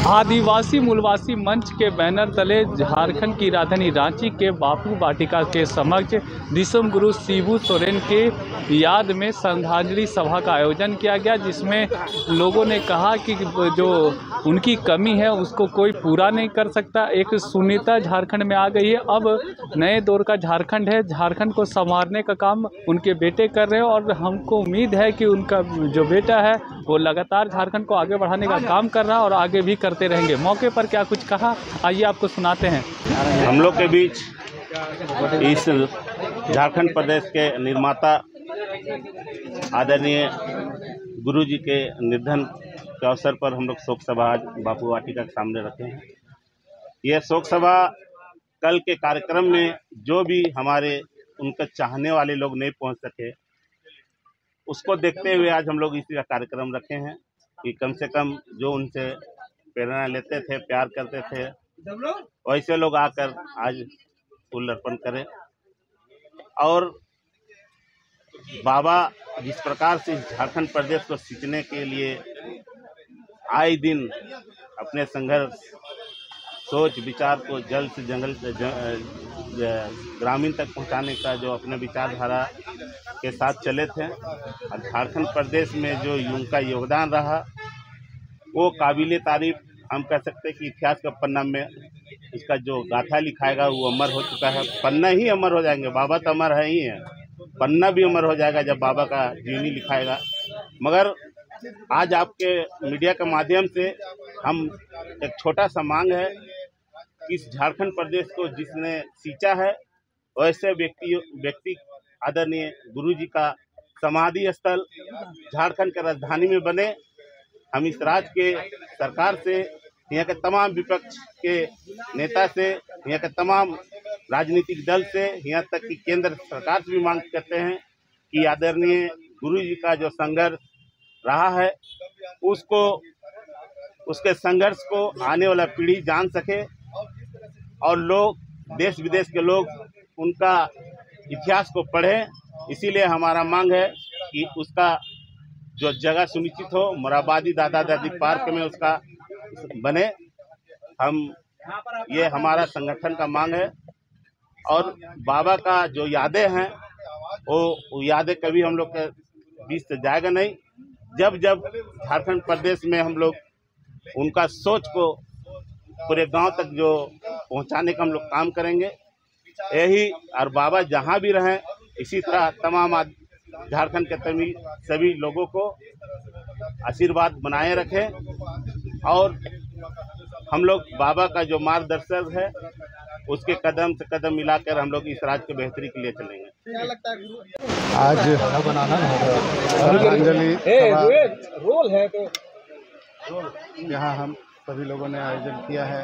आदिवासी मूलवासी मंच के बैनर तले झारखंड की राजधानी रांची के बापू वाटिका के समक्ष दिसुम गुरु शिबू सोरेन के याद में श्रद्धांजलि सभा का आयोजन किया गया, जिसमें लोगों ने कहा कि जो उनकी कमी है उसको कोई पूरा नहीं कर सकता। एक शून्यता झारखंड में आ गई है। अब नए दौर का झारखंड है। झारखंड को संवारने का काम उनके बेटे कर रहे हैं और हमको उम्मीद है कि उनका जो बेटा है वो लगातार झारखंड को आगे बढ़ाने का काम कर रहा है और आगे भी करते रहेंगे। मौके पर क्या कुछ कहा, आइए आपको सुनाते हैं। हम लोग के बीच इस झारखंड प्रदेश के निर्माता आदरणीय गुरु जी के निधन के अवसर पर हम लोग शोक सभा आज बापू वाटिका के सामने रखे हैं। यह शोक सभा कल के कार्यक्रम में जो भी हमारे उनके चाहने वाले लोग नहीं पहुंच सके, उसको देखते हुए आज हम लोग इसी का कार्यक्रम रखे हैं कि कम से कम जो उनसे प्रेरणा लेते थे, प्यार करते थे, वैसे लोग आकर आज फूल अर्पण करें। और बाबा जिस प्रकार से झारखंड प्रदेश को सींचने के लिए आए दिन अपने संघर्ष, सोच, विचार को जल से जंगल ग्रामीण तक पहुंचाने का जो अपने विचारधारा के साथ चले थे, और झारखंड प्रदेश में जो उनका योगदान रहा वो काबिले तारीफ हम कह सकते हैं कि इतिहास का पन्ना में इसका जो गाथा लिखाएगा वो अमर हो चुका है। पन्ना ही अमर हो जाएंगे, बाबा तो अमर है ही है, पन्ना भी अमर हो जाएगा जब बाबा का जीवनी लिखाएगा। मगर आज आपके मीडिया के माध्यम से हम एक छोटा सा मांग है कि इस झारखंड प्रदेश को जिसने सींचा है वैसे व्यक्ति आदरणीय गुरु जी का समाधि स्थल झारखंड के राजधानी में बने। हम इस राज्य के सरकार से, यहाँ के तमाम विपक्ष के नेता से, यहाँ के तमाम राजनीतिक दल से, यहाँ तक कि केंद्र सरकार से भी मांग करते हैं कि आदरणीय गुरु जी का जो संघर्ष रहा है उसको, उसके संघर्ष को आने वाला पीढ़ी जान सके और लोग, देश विदेश के लोग उनका इतिहास को पढ़ें। इसीलिए हमारा मांग है कि उसका जो जगह सुनिश्चित हो, मोराबादी दादा दादी पार्क में उसका बने। ये हमारा संगठन का मांग है। और बाबा का जो यादें हैं वो यादें कभी हम लोग के बीच से जाएगा नहीं। जब जब झारखंड प्रदेश में हम लोग उनका सोच को पूरे गांव तक जो पहुंचाने का हम लोग काम करेंगे, यही। और बाबा जहां भी रहें इसी तरह तमाम झारखंड के सभी लोगों को आशीर्वाद बनाए रखें और हम लोग बाबा का जो मार्गदर्शक है उसके कदम से कदम मिलाकर हम लोग इस राज्य की बेहतरी के लिए चलेंगे। क्या लगता है गुरु? आज श्रद्धांजलि रोल है तो यहाँ हम सभी लोगों ने आयोजन किया है।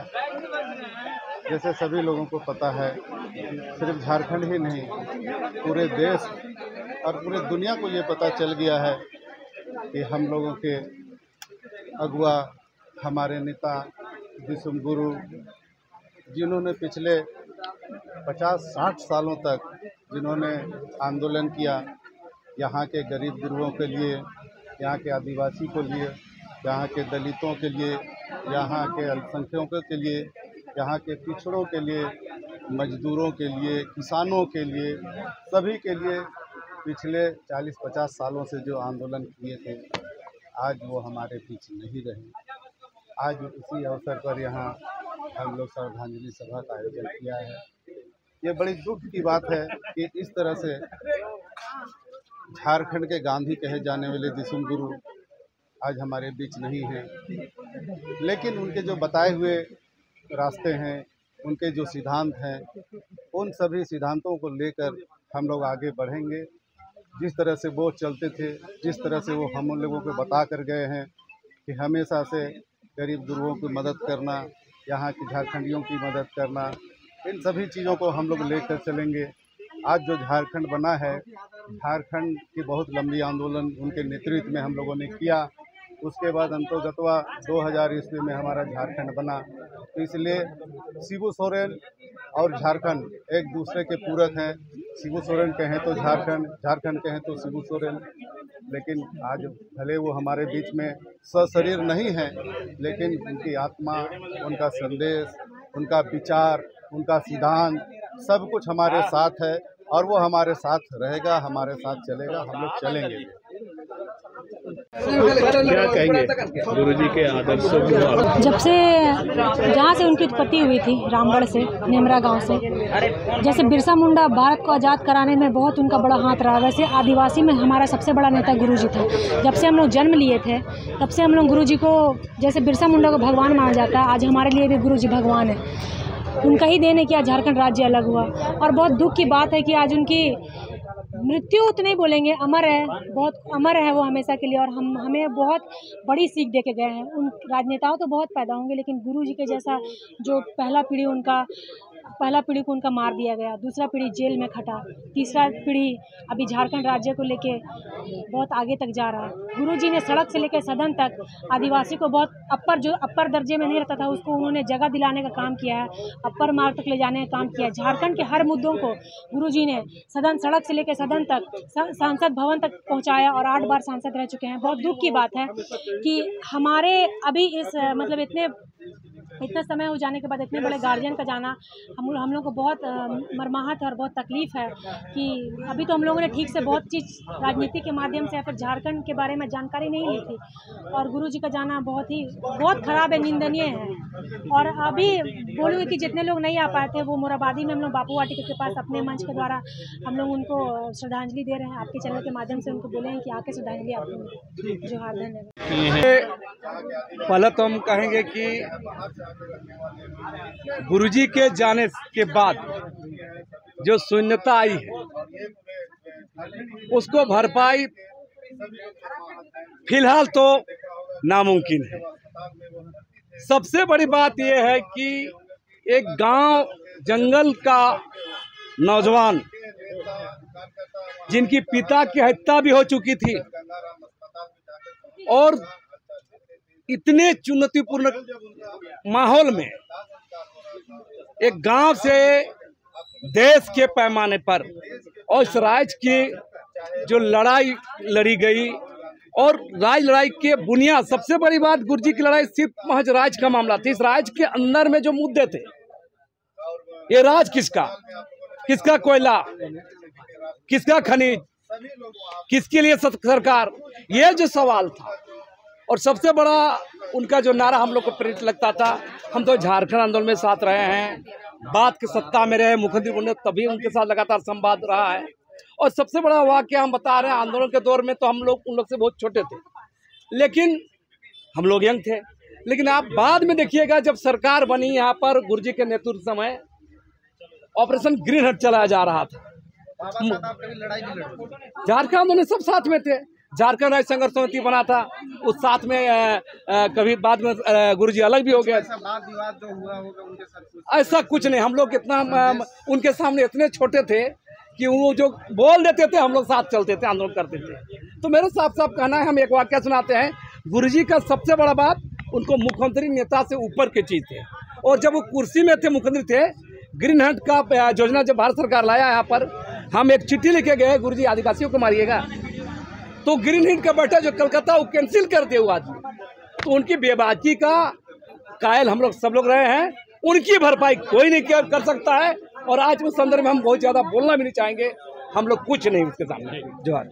जैसे सभी लोगों को पता है, सिर्फ झारखंड ही नहीं, पूरे देश और पूरे दुनिया को ये पता चल गया है कि हम लोगों के अगुआ, हमारे नेता दिसुम गुरु, जिन्होंने पिछले 50-60 सालों तक जिन्होंने आंदोलन किया यहाँ के गरीब गुरुओं के लिए, यहाँ के आदिवासी के लिए, यहाँ के दलितों के लिए, यहाँ के अल्पसंख्यकों के लिए, यहाँ के पिछड़ों के लिए, मजदूरों के लिए, किसानों के लिए, सभी के लिए पिछले 40-50 सालों से जो आंदोलन किए थे, आज वो हमारे बीच नहीं रहे। आज इसी अवसर पर यहाँ हम लोग श्रद्धांजलि सभा का आयोजन किया है। ये बड़ी दुख की बात है कि इस तरह से झारखंड के गांधी कहे जाने वाले दिसुम गुरु आज हमारे बीच नहीं हैं, लेकिन उनके जो बताए हुए रास्ते हैं, उनके जो सिद्धांत हैं, उन सभी सिद्धांतों को लेकर हम लोग आगे बढ़ेंगे। जिस तरह से वो चलते थे, जिस तरह से वो हम उन लोगों को बता कर गए हैं कि हमेशा से गरीब गुरुओं की मदद करना, यहाँ के झारखंडियों की मदद करना, इन सभी चीज़ों को हम लोग लेकर चलेंगे। आज जो झारखंड बना है, झारखंड की बहुत लंबी आंदोलन उनके नेतृत्व में हम लोगों ने किया। उसके बाद अंतोगत्वा 2000 ईस्वी में हमारा झारखंड बना। तो इसलिए शिबू सोरेन और झारखंड एक दूसरे के पूरक हैं। शिबू सोरेन कहें तो झारखंड, झारखंड कहें तो शिबू सोरेन। लेकिन आज भले वो हमारे बीच में सशरीर नहीं हैं, लेकिन उनकी आत्मा, उनका संदेश, उनका विचार, उनका सिद्धांत सब कुछ हमारे साथ है और वो हमारे साथ रहेगा, हमारे साथ चलेगा, हम लोग चलेंगे भी। क्या कहेंगे गुरुजी के आदर्शों को? जब से जहाँ से उनकी उत्पत्ति हुई थी, रामगढ़ से, नेमरा गांव से, जैसे बिरसा मुंडा भारत को आज़ाद कराने में बहुत उनका बड़ा हाथ रहा, वैसे आदिवासी में हमारा सबसे बड़ा नेता गुरुजी था। जब से हम लोग जन्म लिए थे तब से हम लोग गुरुजी को, जैसे बिरसा मुंडा को भगवान माना जाता है, आज हमारे लिए भी गुरुजी भगवान है। उनका ही देन है कि आज झारखंड राज्य अलग हुआ। और बहुत दुख की बात है कि आज उनकी मृत्यु तो नहीं बोलेंगे, अमर है, बहुत अमर है वो हमेशा के लिए। और हमें बहुत बड़ी सीख दे के गए हैं। उन राजनेताओं तो बहुत पैदा होंगे, लेकिन गुरुजी के जैसा जो पहला पीढ़ी को उनका मार दिया गया, दूसरा पीढ़ी जेल में खटा, तीसरा पीढ़ी अभी झारखंड राज्य को लेके बहुत आगे तक जा रहा है। गुरुजी ने सड़क से लेकर सदन तक आदिवासी को बहुत अपर दर्जे में नहीं रहता था, उसको उन्होंने जगह दिलाने का काम किया है, अपर मार्ग तक ले जाने का काम किया है। झारखंड के हर मुद्दों को गुरुजी ने सड़क से लेकर सदन तक, सांसद भवन तक पहुँचाया और 8 बार सांसद रह चुके हैं। बहुत दुख की बात है कि हमारे अभी इस मतलब इतना समय हो जाने के बाद इतने बड़े गार्जियन का जाना हम लोग को बहुत मर्माहत है और बहुत तकलीफ़ है कि अभी तो हम लोगों ने ठीक से बहुत चीज़ राजनीति के माध्यम से या फिर झारखंड के बारे में जानकारी नहीं ली थी, और गुरुजी का जाना बहुत ख़राब है, निंदनीय है। और अभी बोलूँगी कि जितने लोग नहीं आ पाए थे, वो मोराबादी में हम लोग बापू वाटिका के पास अपने मंच के द्वारा हम लोग उनको श्रद्धांजलि दे रहे हैं। आपके चैनल के माध्यम से उनको बोले हैं कि आके श्रद्धांजलि आप लोग जोहार। धन्यवाद। पहले तो हम कहेंगे कि गुरुजी के जाने के बाद जो शून्यता आई है उसको भरपाई फिलहाल तो नामुमकिन है। सबसे बड़ी बात यह है कि एक गांव जंगल का नौजवान जिनकी पिता की हत्या भी हो चुकी थी और इतने चुनौतीपूर्ण माहौल में एक गांव से देश के पैमाने पर और इस राज्य की जो लड़ाई लड़ी गई, और लड़ाई के बुनियाद सबसे बड़ी बात, गुरुजी की लड़ाई सिर्फ महज राज्य का मामला थी। इस राज्य के अंदर में जो मुद्दे थे, ये राज किसका कोयला, किसका खनिज, किसके लिए सरकार, ये जो सवाल था। और सबसे बड़ा उनका जो नारा हम लोग को प्रेरित लगता था, हम तो झारखंड आंदोलन में साथ रहे हैं, बात के सत्ता में रहे, मुख्यमंत्री बने, तभी उनके साथ लगातार संवाद रहा है। और सबसे बड़ा वाकया हम बता रहे हैं, आंदोलन के दौर में तो हम लोग उन लोग से बहुत छोटे थे, लेकिन हम लोग यंग थे। लेकिन आप बाद में देखिएगा, जब सरकार बनी यहाँ पर गुरुजी के नेतृत्व समय ऑपरेशन ग्रीन हट चलाया जा रहा था। झारखंड आंदोलन सब साथ में थे, झारखंड राज्य संघर्ष समिति बना था, उस साथ में कभी बाद में गुरुजी अलग भी हो गए। वाद विवाद जो हुआ होगा उनके साथ ऐसा कुछ नहीं, हम लोग इतना उनके सामने इतने छोटे थे कि वो जो बोल देते थे हम लोग साथ चलते थे, आंदोलन करते थे। तो मेरा साफ साफ कहना है, हम एक वाक्य सुनाते हैं, गुरुजी का सबसे बड़ा बात, उनको मुख्यमंत्री नेता से ऊपर की चीज़ थे। और जब वो कुर्सी में थे, मुख्यमंत्री थे, ग्रीन हट का योजना जब भारत सरकार लाया यहाँ पर, हम एक चिट्ठी लिखे गए, गुरुजी आदिवासियों को मारिएगा, तो ग्रीन हिट का बैठा जो कलकत्ता वो कैंसिल कर दिया हुआ आदमी। तो उनकी बेबाकी का कायल हम लोग सब लोग रहे हैं, उनकी भरपाई कोई नहीं कर सकता है। और आज उस संदर्भ में हम बहुत ज़्यादा बोलना भी नहीं चाहेंगे, हम लोग कुछ नहीं उसके सामने। जोहार।